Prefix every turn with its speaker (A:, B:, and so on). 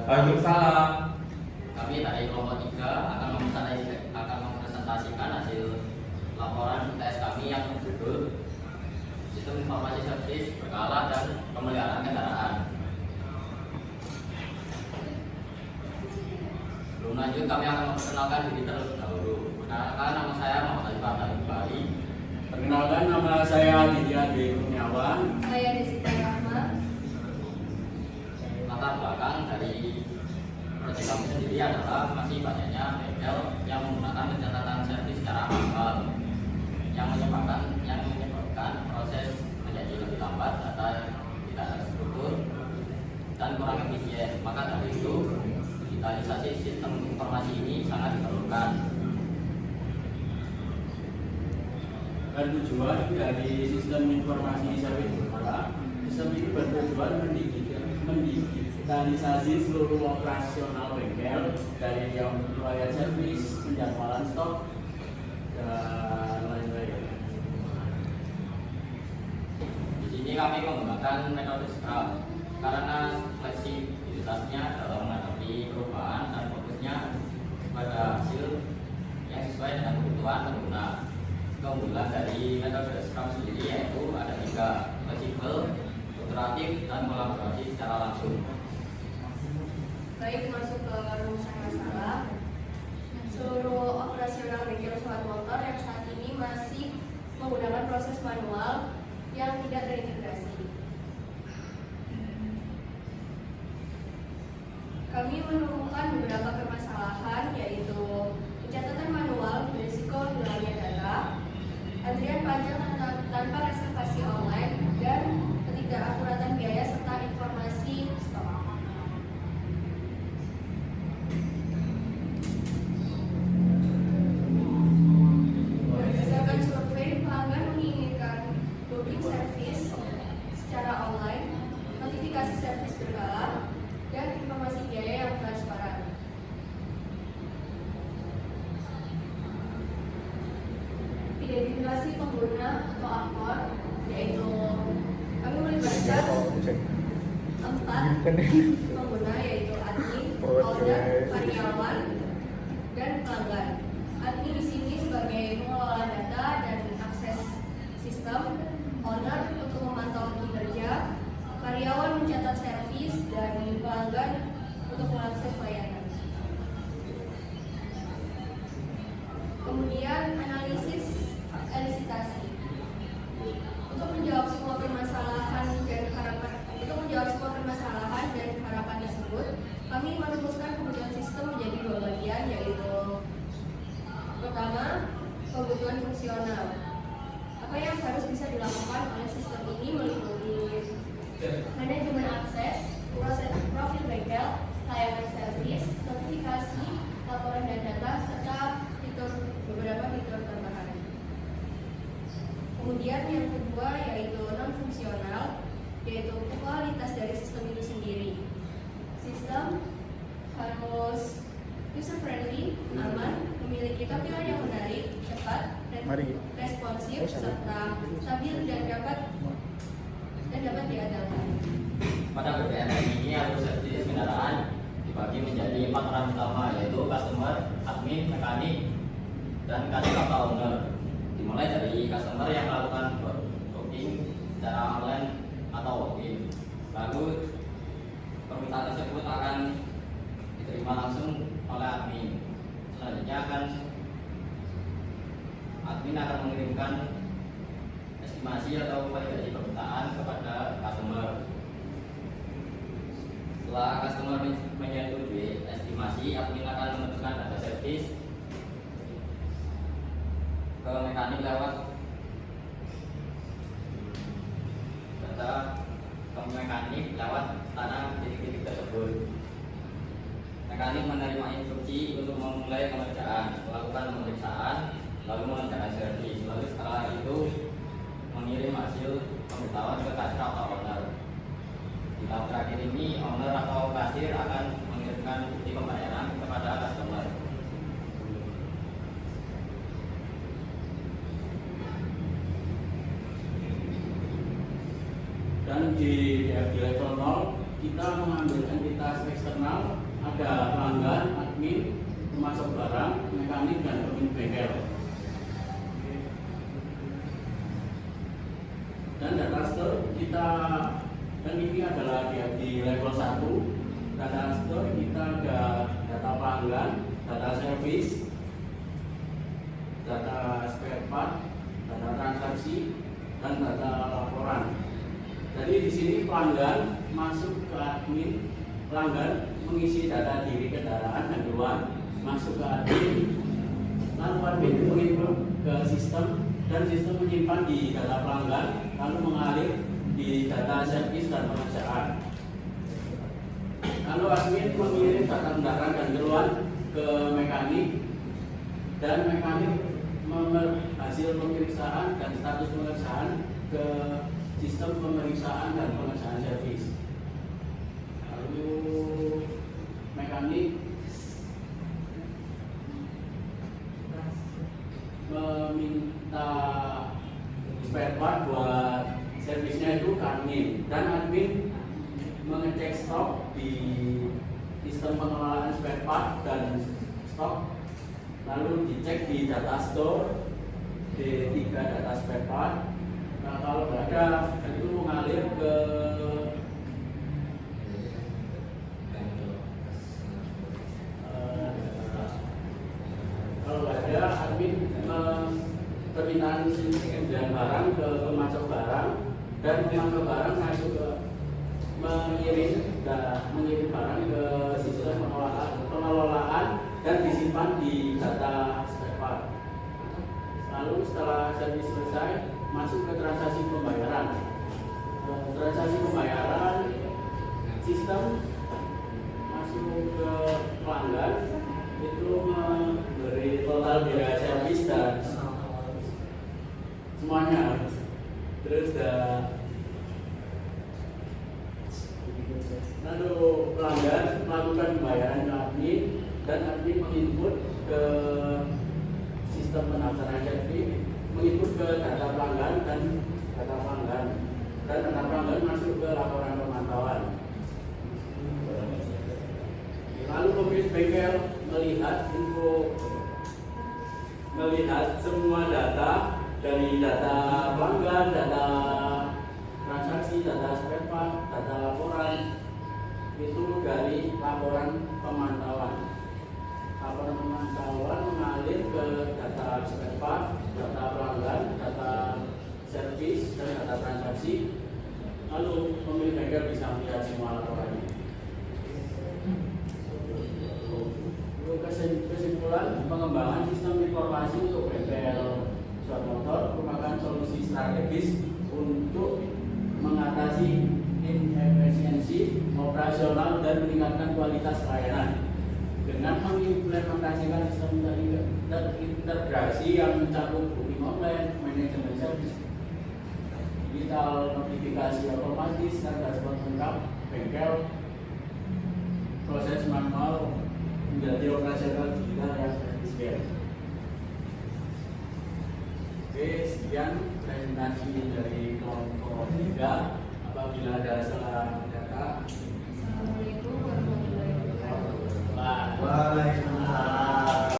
A: Waalaikumsalam.
B: Kami dari kelompok 3 akan mempresentasikan hasil laporan tes kami yang berjudul Sistem Informasi Servis Berkala dan Pemeliharaan Kendaraan. Sebelum lanjut, kami akan memperkenalkan diri terlebih dahulu. Perkenalkan, nama saya Muhammad Alif Abdul Bari.
C: Perkenalkan, nama saya Didia Dwi Kurniawan.
D: Saya Desita Rahma.
B: Latar belakang dari proyek kami sendiri adalah masih banyaknya bengkel yang menggunakan pencatatan servis secara manual yang menyebabkan proses menjadi lebih lambat, data tidak terstruktur dan kurang efisien. Maka dari itu digitalisasi sistem informasi ini sangat diperlukan.
C: Dan tujuan dari sistem informasi servis berkala, sistem ini bertujuan mendigitalisasi seluruh operasional bengkel dari riwayat servis, penjadwalan stok, dan lain-lain.
B: Di sini kami menggunakan metode Scrum karena fleksibilitasnya dalam menghadapi perubahan dan fokusnya pada hasil yang sesuai dengan kebutuhan pengguna. Keunggulan dari metode Scrum sendiri yaitu ada 3: fleksibel, iteratif, dan kolaborasi secara langsung.
D: Baik, masuk ke rumusan masalah. Seluruh operasional bengkel sepatu motor yang saat ini masih menggunakan proses manual yang tidak terintegrasi. Kami menemukan beberapa permasalahan, yaitu pencatatan manual, risiko hilangnya data, antrian panjang tanpa reservasi online, dan ketidakakuratan biaya serta informasi stok. Berdasarkan survei, pelanggan menginginkan booking service secara online, notifikasi servis berkala, dan informasi biaya yang transparan. Identifikasi pengguna atau aktor, yaitu kami melibatkan 4 pengguna, yaitu admin, owner, karyawan, dan pelanggan. Admin di sini sebagai pengelola data dan akses sistem, owner untuk memantau kinerja, karyawan mencatat servis, dan pelanggan untuk mengakses layanan. Kemudian analisis elisitasi. Untuk menjawab semua permasalahan dan harapan tersebut, kami merumuskan kebutuhan sistem menjadi 2 bagian, yaitu pertama, kebutuhan fungsional. Apa yang harus bisa dilakukan oleh sistem ini meliputi manajemen akses, proses profil bengkel, layanan servis, notifikasi, laporan dan data, serta beberapa fitur tambahan. Kemudian yang kedua yaitu non fungsional, yaitu kualitas dari sistem itu sendiri. Sistem harus user friendly, aman, memiliki tampilan yang menarik, cepat, responsif, serta stabil dan dapat diandalkan.
B: Pada BPN ini alur servis kendaraan dibagi menjadi 4 peran utama, yaitu customer, admin, mekanik, dan kasir atau owner. Dimulai dari customer yang melakukan booking secara online atau walk-in. Lalu permintaan tersebut akan diterima langsung oleh admin. Selanjutnya admin akan mengirimkan estimasi atau validasi permintaan kepada customer. Setelah customer menyetujui estimasi, admin akan meneruskan data servis ke mekanik lewat tanah titik-titik tersebut. Mekanik menerima instruksi untuk memulai pengerjaan, melakukan pemeriksaan, lalu mengerjakan servis. Lalu setelah itu mengirim hasil pemberitahuan ke kasir atau owner. Di tahap terakhir ini, owner atau kasir akan mengirimkan bukti pembayaran kepada customer.
C: Dan di level 0 kita mengambil entitas eksternal, ada pelanggan, admin, pemasok barang, mekanik, dan pemilik bengkel. Dan data store kita, dan ini adalah di level 1. Data store kita ada data pelanggan, data service, data spare part, data transaksi, dan data laporan. Jadi di sini pelanggan masuk ke admin, pelanggan mengisi data diri kendaraan dan keluar, masuk ke admin, lalu admin menginput ke sistem, dan sistem menyimpan di data pelanggan, lalu mengalir di data servis dan pengerjaan. Lalu admin mengirim data kendaraan dan keluar ke mekanik, dan mekanik hasil pemeriksaan dan status pemeriksaan ke sistem pemeriksaan dan pengerjaan servis. Lalu mekanik meminta spare part buat servisnya itu ke admin, dan admin mengecek stok di sistem pengelolaan spare part dan stok, lalu dicek di data store D3 data spare part. Nah, kalau nggak ada itu mengalir ke kalau nggak ada admin permintaan penjualan barang ke pemasok barang, dan pemasok barang masuk ke mengirim barang ke sistem pengelolaan dan disimpan di data spare part. Lalu setelah servis selesai, masuk ke transaksi pembayaran. Transaksi pembayaran sistem masuk ke pelanggan, itu memberi total biaya servis dan semuanya. Terus lalu pelanggan melakukan pembayaran ke admin, dan admin menginput ke sistem pendaftaran servis, menginput ke data pelanggan dan data pelanggan masuk ke laporan pemantauan. Lalu pemilik bengkel melihat semua data dari data pelanggan, data transaksi, data spare part, data laporan, itu dari laporan pemantauan. Laporan pemantauan mengalir ke data spare part, data pelanggan, data servis, dan data transaksi. Lalu pemilik bengkel bisa melihat semua laporannya. Kesimpulan, pengembangan sistem informasi untuk bengkel suat motor merupakan solusi strategis untuk mengatasi inefisiensi operasional dan meningkatkan kualitas layanan. Dengan mengimplementasikan sistem terintegrasi yang mencakup booking online, manajemen service, digital notifikasi otomatis, dan dashboard lengkap, bengkel proses manual menjadi operasional digital yang efisien. Oke, sekian presentasi dari kelompok 3. Apabila ada salah kata,
D: Assalamualaikum warahmatullahi wabarakatuh.
C: Wah.